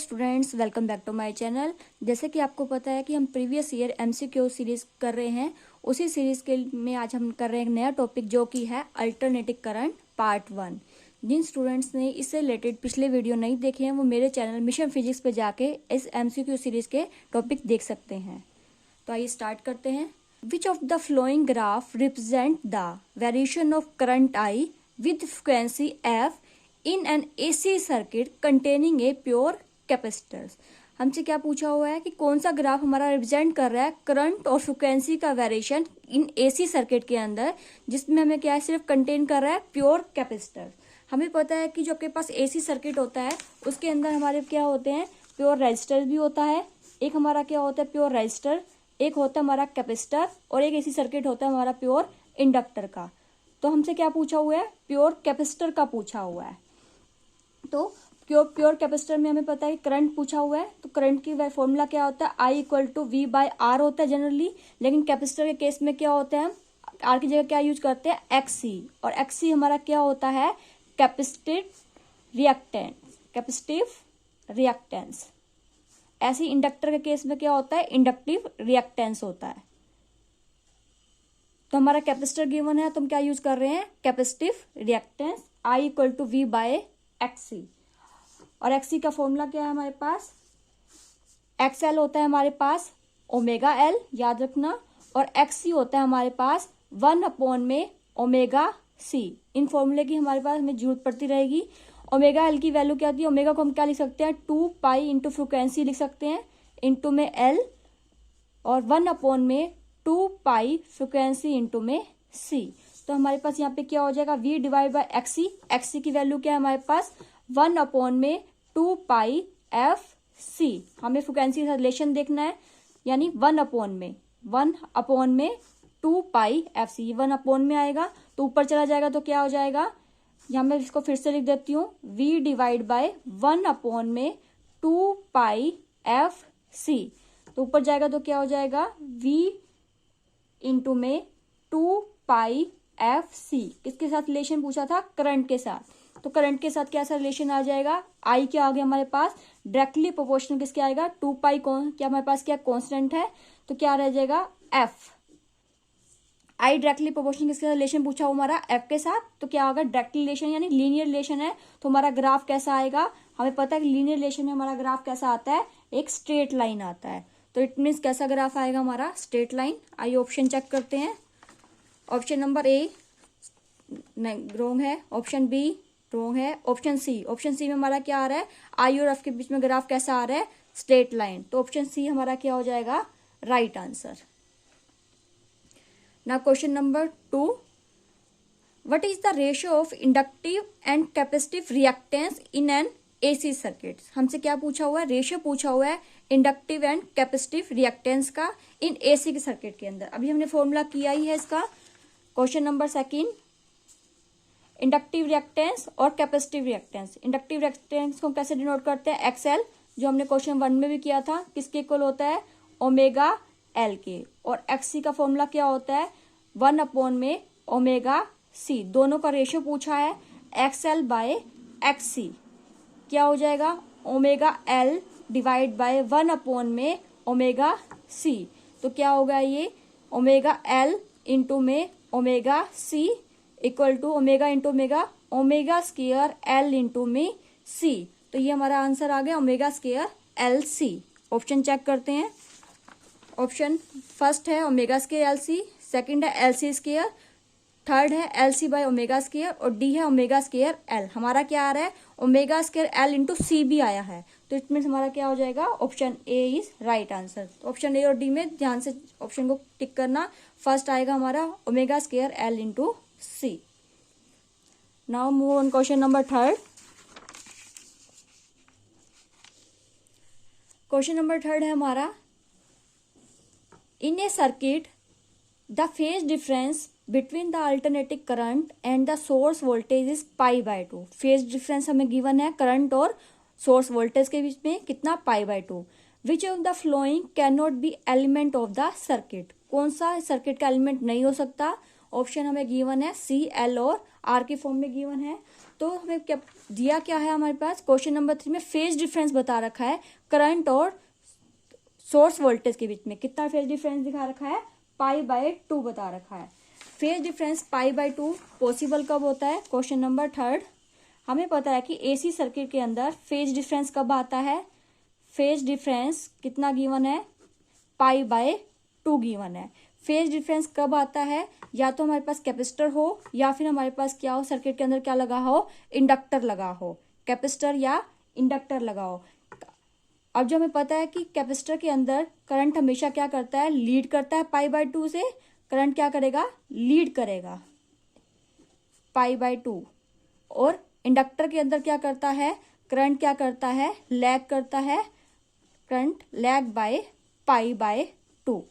Students, welcome back to my channel. जैसे कि आपको पता है कि हम प्रीवियस ईयर एमसीक्यू सीरीज कर रहे हैं, उसी सीरीज के में आज हम कर रहे हैं एक नया टॉपिक जो कि है अल्टरनेटिव करंट पार्ट 1। जिन स्टूडेंट्स ने इससे रिलेटेड पिछले वीडियो नहीं देखे हैं वो मेरे चैनल मिशन फिजिक्स पे जाके इस एमसीक्यू सीरीज के टॉपिक देख सकते हैं। तो आइए स्टार्ट करते हैं। विच of the flowing graph represent the variation of current I with frequency F in an AC circuit containing a pure capacitors. हमसे क्या पूछा हुआ है कि कौन सा ग्राफ हमारा रिप्रेजेंट कर रहा है करंट और फ्रिक्वेंसी का वेरिएशन इन एसी सर्किट के अंदर, जिसमें हमें क्या है सिर्फ कंटेन कर रहा है प्योर कैपेसिटर। हमें पता है कि जो आपके पास एसी सर्किट होता है उसके अंदर हमारे क्या होते हैं, प्योर रेजिस्टर भी होता है, एक हमारा क्या होता है प्योर रेजिस्टर, एक होता है हमारा कैपेसिटर और एक एसी सर्किट होता है हमारा प्योर इंडक्टर का। तो हमसे क्या पूछा हुआ है, प्योर कैपेसिटर का पूछा हुआ है। तो प्योर कैपेसिटर में हमें पता है करंट पूछा हुआ है, तो करंट की फॉर्मूला क्या होता है, I equal to V by R होता है जनरली। लेकिन कैपेसिटर के केस में क्या होता है, आर की जगह क्या यूज करते हैं, एक्सी, और एक्सी हमारा क्या होता है, कैपेसिटिव रिएक्टेंस। ऐसे इंडक्टर के केस में क्या होता है, इंडक्टिव रिएक्टेंस होता है। तो हमारा कैपेसिटर गिवन है तो हम क्या यूज कर रहे हैं, capacitive reactance I equal to V by X C. और एक्सी का फॉर्मूला क्या है हमारे पास, एक्सएल होता है हमारे पास ओमेगा एल, याद रखना, और एक्सी होता है हमारे पास 1 में ओमेगा सी। इन फॉर्मूले की हमारे पास हमें जरूरत पड़ती रहेगी। ओमेगा एल की वैल्यू क्या होती है, ओमेगा को हम क्या लिख सकते हैं, 2 पाई इंटू फ्रिक्वेंसी लिख सकते हैं, इंटू में एल, और 1 में 2 पाई फ्रिक्वेंसी इंटू में सी। तो हमारे पास यहाँ पे क्या हो जाएगा, v divide by X C. X C की वैल्यू क्या है हमारे पास, 1 में 2 पाई एफ सी। हमें फ्रिक्वेंसी का रिलेशन देखना है, यानी 1 में 2 पाई एफ सी। 1 में आएगा तो ऊपर चला जाएगा तो क्या हो जाएगा, यहाँ मैं इसको फिर से लिख देती हूँ, v डिवाइड बाई 1 में 2 पाई एफ सी। तो ऊपर जाएगा तो क्या हो जाएगा, v इंटू में 2 पाई एफ सी। किसके साथ रिलेशन पूछा था, करंट के साथ। तो करंट के साथ कैसा रिलेशन आ जाएगा, आई क्या आ गया हमारे पास, डायरेक्टली प्रोपोर्शनल किसके आएगा, 2 पाई क्या हमारे पास क्या कांस्टेंट है, तो क्या रह जाएगा एफ। आई डायरेक्टली प्रोपोर्शनल किसके साथ रिलेशन पूछा हुआ हमारा, एफ के साथ, तो क्या होगा डायरेक्टली रिलेशन यानी लीनियर रिलेशन है। तो हमारा ग्राफ कैसा आएगा, हमें पता है कि लीनियर रिलेशन में हमारा ग्राफ कैसा आता है, एक स्ट्रेट लाइन आता है। तो इट मीन्स कैसा ग्राफ आएगा हमारा, स्ट्रेट लाइन। आइए ऑप्शन चेक करते हैं। ऑप्शन नंबर ए रॉन्ग है, ऑप्शन बी रॉन्ग है, ऑप्शन सी में हमारा क्या आ रहा है, आई और एफ के बीच में ग्राफ कैसा आ रहा है, स्ट्रेट लाइन। तो ऑप्शन सी हमारा क्या हो जाएगा, right answer. Now question number 2, what is the ratio of inductive and capacitive reactance in an AC circuit. हमसे क्या पूछा हुआ है, रेशियो पूछा हुआ है इंडक्टिव एंड कैपेसिटिव रिएक्टेंस का इन एसी के सर्किट के अंदर। अभी हमने फॉर्मूला किया ही है इसका। क्वेश्चन नंबर 2, इंडक्टिव रिएक्टेंस और कैपेसिटिव रिएक्टेंस। इंडक्टिव रिएक्टेंस को कैसे डिनोट करते हैं, एक्सएल, जो हमने क्वेश्चन 1 में भी किया था, किसके इक्वल होता है, ओमेगा एल के। और एक्सी का फॉर्मूला क्या होता है, 1 में ओमेगा सी। दोनों का रेशियो पूछा है, एक्सएल बाय एक्सी। क्या हो जाएगा, ओमेगा एल डिवाइड बाय 1 में ओमेगा सी। तो क्या होगा ये, ओमेगा एल इंटू में omega C equal to omega into omega, omega square L into में सी। तो ये हमारा आंसर आ गया omega square L C. Option check करते हैं। ऑप्शन फर्स्ट है omega square L C, second है एल सी स्क्वायर, थर्ड है L C by omega square, और डी है ओमेगा स्क्वायर एल। हमारा क्या आ रहा है, ओमेगा स्क्वायर एल इंटू सी भी आया है। तो इट मीन्स हमारा क्या हो जाएगा, option A is right answer. तो ऑप्शन ए और डी में ध्यान से ऑप्शन को टिक करना। फर्स्ट आएगा हमारा omega square L into C. Now move on question number 3। Question number 3 है हमारा, in a circuit the phase difference between the alternating current and the source voltage is π/2। Phase difference हमें given है current और source voltage के बीच में, कितना, π/2। Which of the following can not be element of the circuit. कौन सा circuit का एलिमेंट नहीं हो सकता, ऑप्शन हमें गिवन है सी, एल और आर के फॉर्म में गिवन है। तो हमें क्या दिया, क्या है हमारे पास क्वेश्चन नंबर 3 में फेज डिफरेंस बता रखा है करंट और सोर्स वोल्टेज के बीच में। कितना फेज डिफरेंस दिखा रखा है, π/2 बता रखा है। फेज डिफरेंस π/2 पॉसिबल कब होता है, क्वेश्चन नंबर 3 हमें पता है कि एसी सर्किट के अंदर फेज डिफरेंस कब आता है, फेज डिफरेंस कितना गिवन है, π/2 गिवन है। फेज डिफरेंस कब आता है, या तो हमारे पास कैपेसिटर हो या फिर हमारे पास क्या हो, सर्किट के अंदर क्या लगा हो, इंडक्टर लगा हो, कैपेसिटर या इंडक्टर लगा हो। अब जो हमें पता है कि कैपेसिटर के अंदर करंट हमेशा क्या करता है, लीड करता है π/2 से, करंट क्या करेगा, लीड करेगा π/2। और इंडक्टर के अंदर क्या करता है, करंट क्या करता है, लैग करता है, करंट लैग बाय π/2।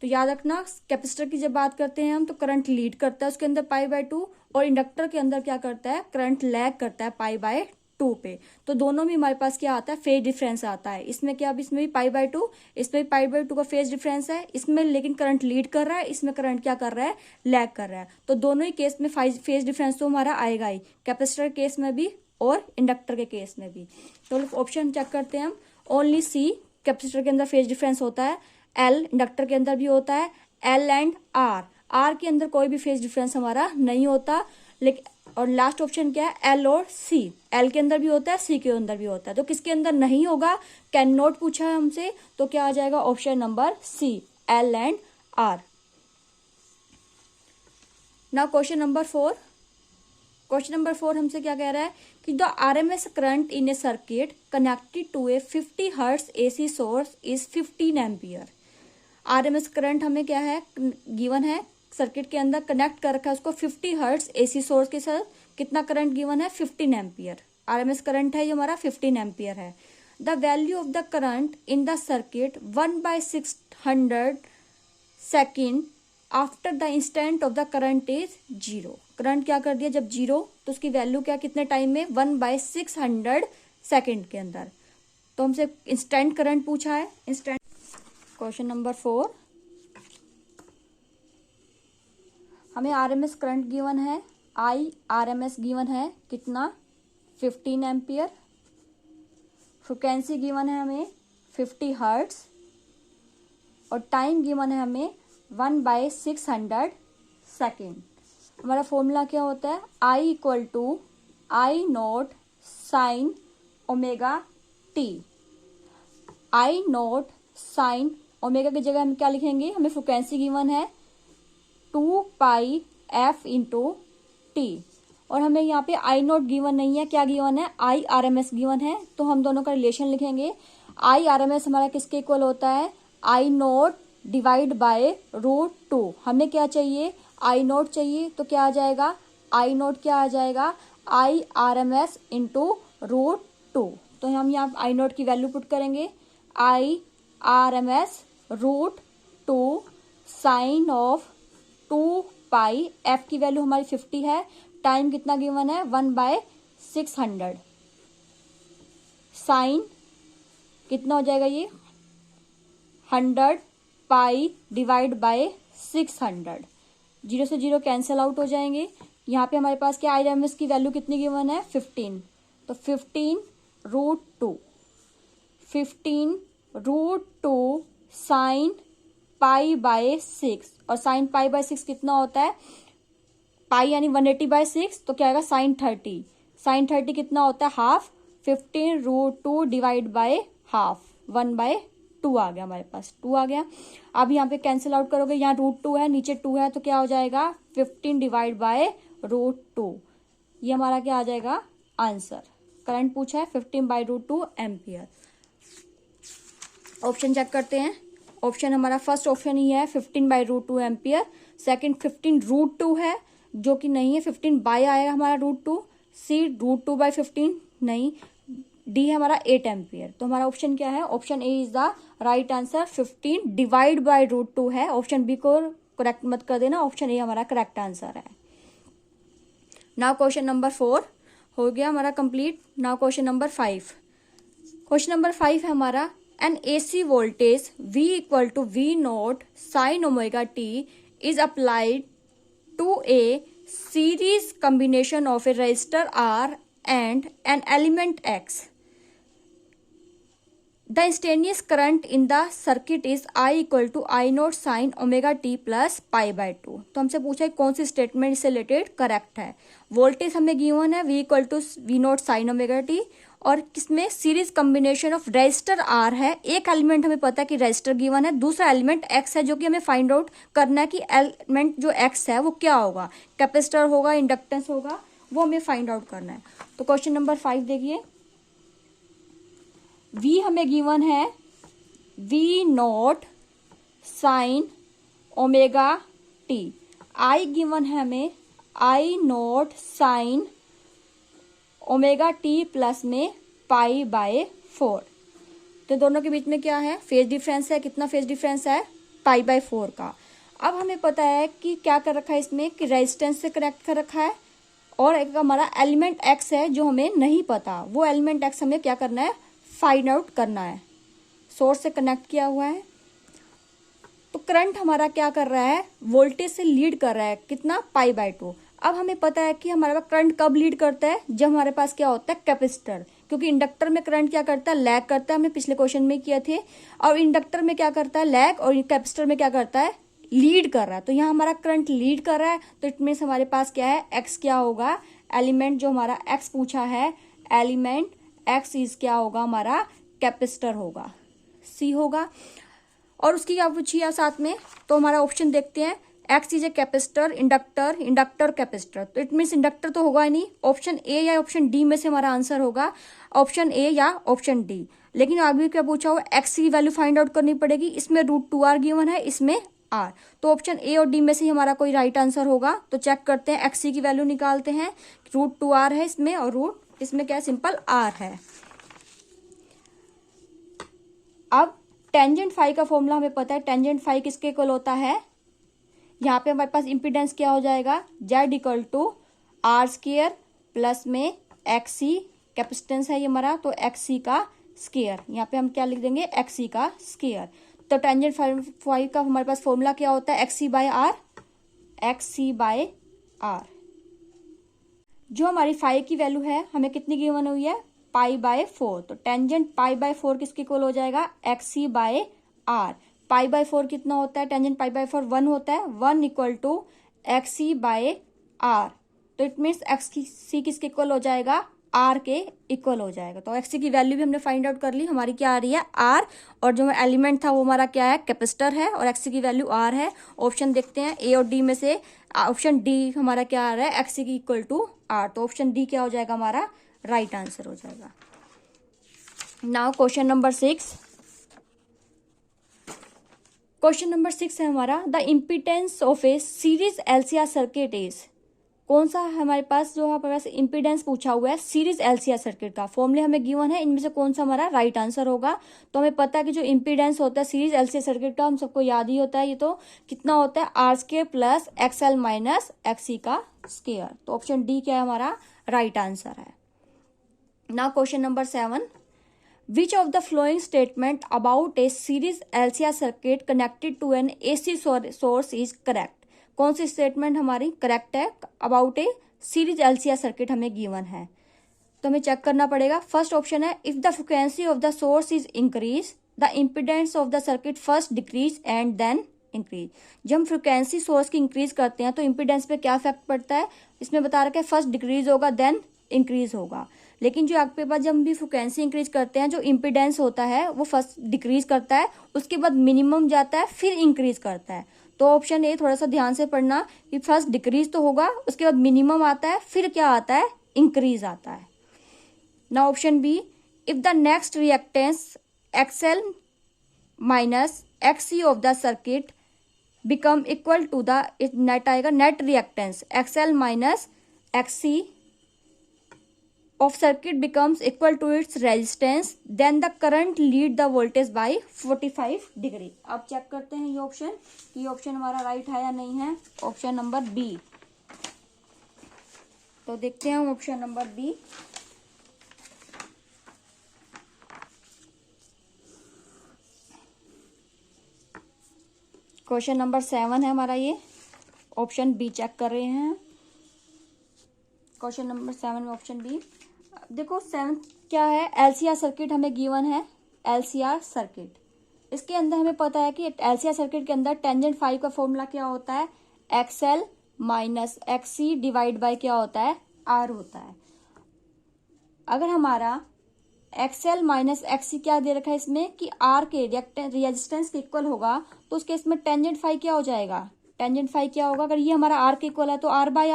तो याद रखना, कैपेसिटर की जब बात करते हैं हम तो करंट लीड करता है उसके अंदर π/2, और इंडक्टर के अंदर क्या करता है, करंट लैग करता है π/2 पे। तो दोनों में हमारे पास क्या आता है, फेज डिफरेंस आता है। इसमें क्या, अब इसमें भी π/2, इसमें भी π/2 का फेज डिफरेंस है, इसमें लेकिन करंट लीड कर रहा है, इसमें करंट क्या कर रहा है, लैग कर रहा है। तो दोनों ही केस में फेज डिफरेंस तो हमारा आएगा ही, कैपेसिटर केस में भी और इंडक्टर के केस में भी। तो ऑप्शन चेक करते हैं हम, ओनली सी कैपेसिटर के अंदर फेज डिफरेंस होता है, एल इंडक्टर के अंदर भी होता है, एल एंड आर के अंदर कोई भी फेज डिफरेंस हमारा नहीं होता। लेकिन और लास्ट ऑप्शन क्या है, एल और सी, एल के अंदर भी होता है, सी के अंदर भी होता है। तो किसके अंदर नहीं होगा, कैन नॉट पूछा है हमसे, तो क्या आ जाएगा, option number C, L and R. Now question number 4। Question number 4 हमसे क्या कह रहा है कि the RMS current in a circuit connected to a 50 hertz AC source is 15 ampere. RMS current हमें क्या है, गिवन है, सर्किट के अंदर कनेक्ट कर रखा है उसको 50 हर्ट्ज एसी सोर्स के साथ। कितना करंट गिवन है, 15 एम्पियर। आरएमएस करंट है जो हमारा 15 एम्पियर है। The value of the current in the circuit 1/600 second after the instant of the current is 0। Current क्या कर दिया जब 0, तो उसकी वैल्यू क्या, कितने टाइम में, 1/600 सेकेंड के अंदर। तो हमसे इंस्टेंट करंट पूछा है, इंस्टेंट। क्वेश्चन नंबर 4 हमें आरएमएस करंट गिवन है, आई आरएमएस गिवन है कितना, 15 एम्पियर। फ्रिक्वेंसी गिवन है हमें 50 हर्ट्ज, और टाइम गिवन है हमें 1/600 सेकेंड। हमारा फॉर्मूला क्या होता है, I equal to I nought sine omega T. I nought sine omega की जगह हम क्या लिखेंगे, हमें फ्रिक्वेंसी गिवन है 2πf इंटू टी, और हमें यहाँ पे आई नॉट गिवन नहीं है, क्या गिवन है, I R M S given है। तो हम दोनों का रिलेशन लिखेंगे, आई आर एम एस हमारा किसके इक्वल होता है, आई नॉट डिवाइड बाय √2। हमें क्या चाहिए, आई नॉट चाहिए, तो क्या आ जाएगा, आई नॉट क्या आ जाएगा, I R M S into √2। तो हम यहाँ आई नॉट की वैल्यू पुट करेंगे, I R M S √2 sine of 2π, F की वैल्यू हमारी 50 है, टाइम कितना गिवन है, 1/600, साइन कितना हो जाएगा ये 100π डिवाइड बाय 600, 0 से 0 कैंसिल आउट हो जाएंगे। यहाँ पे हमारे पास क्या, आई आर एम एस की वैल्यू कितनी गिवन है, 15, तो 15√2 साइन π/6, और साइन π/6 कितना होता है, पाई यानी 180/6, तो क्या आएगा साइन 30, साइन 30 कितना होता है, हाफ। 15√2 डिवाइड बाय हाफ, 1/2 आ गया, हमारे पास 2 आ गया। अब यहाँ पे कैंसिल आउट करोगे, यहाँ √2 है, नीचे 2 है, तो क्या हो जाएगा 15 डिवाइड बाय √2। ये हमारा क्या आ जाएगा आंसर। करंट पूछा है 15/√2 एम्पियर। ऑप्शन चेक करते हैं, ऑप्शन हमारा फर्स्ट ऑप्शन ही है 15/√2 एम्पियर, सेकंड 15√2 है जो कि नहीं है, 15 बाय आएगा हमारा √2, सी √2/15 नहीं, डी है हमारा 8 एम्पियर। तो हमारा ऑप्शन क्या है, option A is the right answer, 15 divide by √2 है। ऑप्शन बी को करेक्ट मत कर देना, ऑप्शन ए हमारा करेक्ट आंसर है। नाउ क्वेश्चन नंबर 4 हो गया हमारा complete. Now question number 5। Question number 5 है हमारा, N AC voltage V = V0 sin omega t is applied to a series combination of a resistor R and an element X. The instantaneous current in the circuit is I equal to I naught sine omega T plus pi by 2. तो हमसे पूछा है कौन सी statement इससे related correct है. Voltage हमें given है V equal to V naught sine omega T, और किसमें series combination of resistor R है. एक एलिमेंट हमें पता है कि रेजिस्टर गिवन है, दूसरा एलिमेंट एक्स है जो कि हमें फाइंड आउट करना है कि एलिमेंट जो एक्स है वो क्या होगा, कैपेसिटर होगा, इंडक्टेंस होगा, वो हमें फाइंड आउट करना है. तो क्वेश्चन नंबर 5 देखिए. V हमें गिवन है V not sine omega T. I given है हमें I not sine omega T plus में पाई बाय 4. तो दोनों के बीच में क्या है, फेज डिफरेंस है. कितना फेज डिफरेंस है, पाई बाय 4 का. अब हमें पता है कि क्या कर रखा है इसमें, कि रेजिस्टेंस से कनेक्ट कर रखा है, और एक हमारा एलिमेंट एक्स है जो हमें नहीं पता. वो एलिमेंट एक्स हमें क्या करना है, फाइंड आउट करना है. सोर्स से कनेक्ट किया हुआ है. तो करंट हमारा क्या कर रहा है, वोल्टेज से लीड कर रहा है. कितना, पाई बाय 2. अब हमें पता है कि हमारा करंट कब लीड करता है, जब हमारे पास क्या होता है, कैपेसिटर. क्योंकि इंडक्टर में करंट क्या करता है, लैग करता है. हमने पिछले क्वेश्चन में किया थे. और इंडक्टर में क्या करता है, लैग, और कैपेसिटर में क्या करता है, लीड कर रहा है. तो यहाँ हमारा करंट लीड कर रहा है. तो इट मीन्स हमारे पास क्या है, एक्स क्या होगा, एलिमेंट जो हमारा एक्स पूछा है, एलिमेंट एक्स इज क्या होगा, हमारा कैपेसिटर होगा, सी होगा. और उसकी क्या पूछी है साथ में, तो हमारा ऑप्शन देखते हैं. X is a capacitor, inductor, inductor capacitor. तो इट मीन्स इंडक्टर तो होगा ही नहीं. ऑप्शन ए या ऑप्शन डी में से हमारा आंसर होगा ऑप्शन ए या ऑप्शन डी. लेकिन आगे क्या पूछा हुआ, एक्स की वैल्यू फाइंड आउट करनी पड़ेगी. इसमें √2r गिवन है, इसमें आर. तो ऑप्शन ए और डी में से ही हमारा कोई राइट आंसर होगा. तो चेक करते हैं, एक्स की वैल्यू निकालते हैं. √2r है इसमें, और रूट इसमें क्या है, सिंपल आर है. अब टेंजेंट फाई का फॉर्मूला हमें पता है. टेंजेंट फाई किसके इक्वल होता है, यहाँ पे हमारे पास इम्पीडेंस क्या हो जाएगा, Z equal to R square plus में एक्सी. कैपेसिटेंस है ये हमारा, तो एक्सी का स्क्वायर. यहाँ पे हम क्या लिख देंगे, एक्सी का स्क्वायर. तो टेंजेंट फाई का हमारे पास फॉर्मूला क्या होता है, X C by R, X C by R. जो हमारी फाई की वैल्यू है हमें कितनी गिवन हुई है, पाई बाय 4. तो टेंजेंट पाई बाय 4 किसके इक्वल हो जाएगा, X C by R. Pi by 4 कितना होता है, टेंजेंट पाई बाय 4 1 होता है. 1 equal to X C by R. तो इट मीन्स एक्सी किसके इक्वल हो जाएगा, आर के इक्वल हो जाएगा. तो एक्सी की वैल्यू भी हमने फाइंड आउट कर ली. हमारी क्या आ रही है, आर. और जो एलिमेंट था वो हमारा क्या है, कैपेसिटर है, और एक्सी की वैल्यू आर है. ऑप्शन देखते हैं, ए और डी में से ऑप्शन डी हमारा क्या आ रहा है, एक्सी की इक्वल टू आर. तो ऑप्शन डी क्या हो जाएगा, हमारा राइट आंसर हो जाएगा. Now question number 6. Question number 6 है हमारा, the impedance of A series LCR circuit is. कौन सा हमारे पास, जो हमारे पास इम्पीडेंस पूछा हुआ है सीरीज एलसीआर सर्किट का, फॉर्मूले हमें गिवन है. इनमें से कौन सा हमारा राइट आंसर होगा. तो हमें पता है कि जो इम्पीडेंस होता है सीरीज एलसीआर सर्किट का, हम सबको याद ही होता है. ये तो कितना होता है, R square plus X L minus X C का स्क्वायर. तो ऑप्शन डी क्या है, हमारा राइट आंसर है. Now question number 7. Which of the following statement about a series LCR circuit connected to an AC source is correct? कौन सी statement हमारी correct है, about a series LCR circuit हमें given है. तो हमें चेक करना पड़ेगा. फर्स्ट ऑप्शन है, if the frequency of the source is increase the impedance of the circuit first decrease and then increase. जब हम फ्रिक्वेंसी सोर्स की इंक्रीज करते हैं तो इम्पीडेंस पे क्या इफेक्ट पड़ता है, इसमें बता रखा है फर्स्ट डिक्रीज होगा देन इंक्रीज होगा. लेकिन जो आपके पास जब हम भी फ्रिक्वेंसी इंक्रीज करते हैं, जो इम्पीडेंस होता है वो फर्स्ट डिक्रीज करता है, उसके बाद मिनिमम जाता है, फिर इंक्रीज करता है. तो ऑप्शन ए थोड़ा सा ध्यान से पढ़ना कि फर्स्ट डिक्रीज तो होगा, उसके बाद मिनिमम आता है, फिर क्या आता है, इंक्रीज आता है. ना option B, if the next reactance X L minus X C of the circuit become equal to the, net आएगा net reactance X L minus X C of circuit becomes equal to its resistance, then the current lead the voltage by 45 degree. अब check करते हैं ये option, कि option हमारा right है या नहीं है. Option number B. तो देखते हैं option number B. Question number 7 है हमारा ये. ऑप्शन बी चेक कर रहे हैं। क्वेश्चन नंबर 7 में ऑप्शन बी। देखो 7 क्या है, एलसीआर सर्किट हमें गिवन है। एलसीआर सर्किट, इसके अंदर हमें पता है कि एलसीआर सर्किट के अंदर टेंजेंट फाई का फॉर्मूला क्या होता है, एक्सएल माइनस एक्ससी डिवाइड बाय क्या होता है, आर होता है। अगर हमारा एक्सएल माइनस एक्ससी क्या दे रखा है इसमें कि आर के रेजिस्टेंस के इक्वल होगा, तो उसके इसमें टेंजेंट फाई क्या हो जाएगा, टेंजेंट फाई क्या होगा, अगर ये हमारा आर के इक्वल है तो आर बाय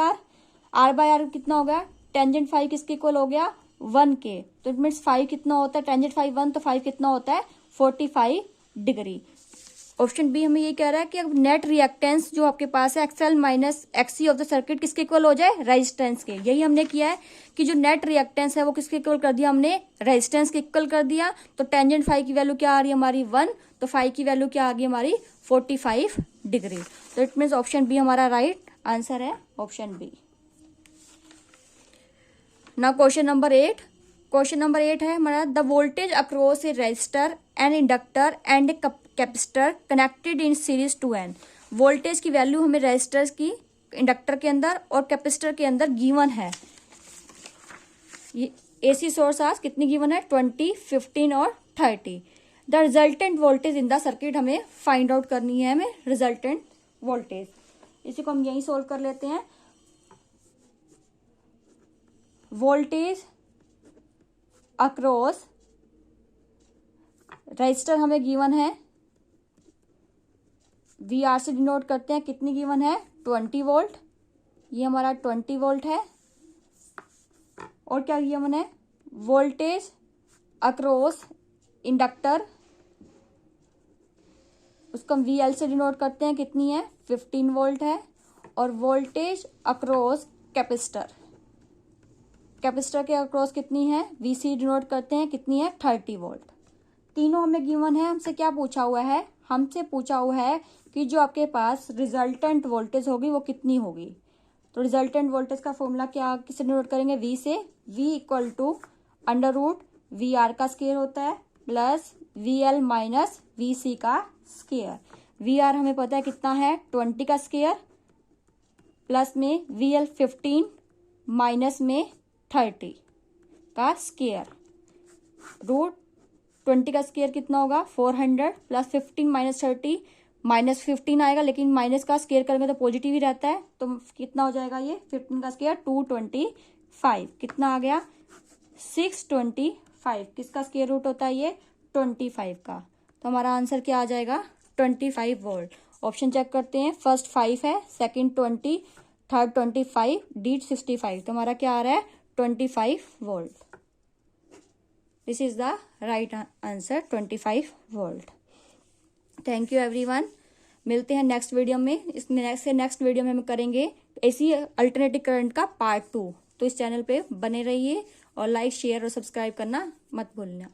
आर कितना हो गया, टेंजेंट फाई किसके इक्वल हो गया, 1 के। तो इट मीन्स फाई कितना होता है, टेंजेंट फाई 1, तो फाई कितना होता है 45 डिग्री। ऑप्शन बी हमें ये कह रहा है कि अब नेट रिएक्टेंस जो आपके पास है XL minus एक्ससी of the circuit किसके इक्वल हो जाए, रेजिस्टेंस के। यही हमने किया है कि जो नेट रिएक्टेंस है वो किसके इक्वल कर दिया, हमने रेजिस्टेंस के इक्वल कर दिया। तो टेंजेंट फाई की वैल्यू क्या आ रही है हमारी 1, तो फाई की वैल्यू क्या आ गई हमारी 45 डिग्री। तो इट मीन्स ऑप्शन बी हमारा राइट आंसर है, option B. Now question number 8। Question number 8 है हमारा, the voltage across a resistor an inductor and a capacitor connected in series to an. Voltage की value हमें resistors की, inductor के अंदर और कैपेसिटर के अंदर गिवन है। ये एसी सोर्स आज कितनी गिवन है, 20, 15 और 30। The resultant voltage in the circuit हमें फाइंड आउट करनी है, हमें रिजल्टेंट वोल्टेज। इसी को हम यही सोल्व कर लेते हैं। वोल्टेज अक्रॉस रजिस्टर हमें गिवन है, वी आर से डिनोट करते हैं, कितनी गिवन है 20 वोल्ट। ये हमारा 20 वोल्ट है। और क्या गिवन है, वोल्टेज अक्रॉस इंडक्टर, उसको हम वी एल से डिनोट करते हैं, कितनी है 15 वोल्ट है। और वोल्टेज अक्रॉस कैपेसिटर, कैपेसिटर के अक्रॉस कितनी है, वी सी डिनोट करते हैं, कितनी है 30 वोल्ट। तीनों हमें गिवन है। हमसे क्या पूछा हुआ है, हमसे पूछा हुआ है कि जो आपके पास रिजल्टेंट वोल्टेज होगी वो कितनी होगी। तो रिजल्टेंट वोल्टेज का फॉर्मूला क्या किससे डिनोट करेंगे, वी से। V equal to under root V R का स्केयर होता है plus V L minus V C का स्केयर। वी आर हमें पता है कितना है 20 का स्केयर, प्लस में वी एल 15 माइनस में 30 का स्केयर। रूट 20 का स्केयर कितना होगा 400 प्लस 15 माइनस 30 माइनस 15 आएगा, लेकिन माइनस का स्केयर करेंगे तो पॉजिटिव ही रहता है। तो कितना हो जाएगा ये 15 का स्केयर 225, कितना आ गया 625। किसका स्केयर रूट होता है ये 25 का। तो हमारा आंसर क्या आ जाएगा 25 वोल्ट। ऑप्शन चेक करते हैं, फर्स्ट 5 है, सेकंड 20, थर्ड 25, डी 65। तो हमारा क्या आ रहा है 25 volt. This is the right answer 25 volt. Thank you everyone. मिलते हैं नेक्स्ट वीडियो में। इस नेक्स्ट वीडियो में हम करेंगे एसी अल्टरनेटिव करंट का पार्ट 2। तो इस चैनल पे बने रहिए और लाइक शेयर और सब्सक्राइब करना मत भूलना।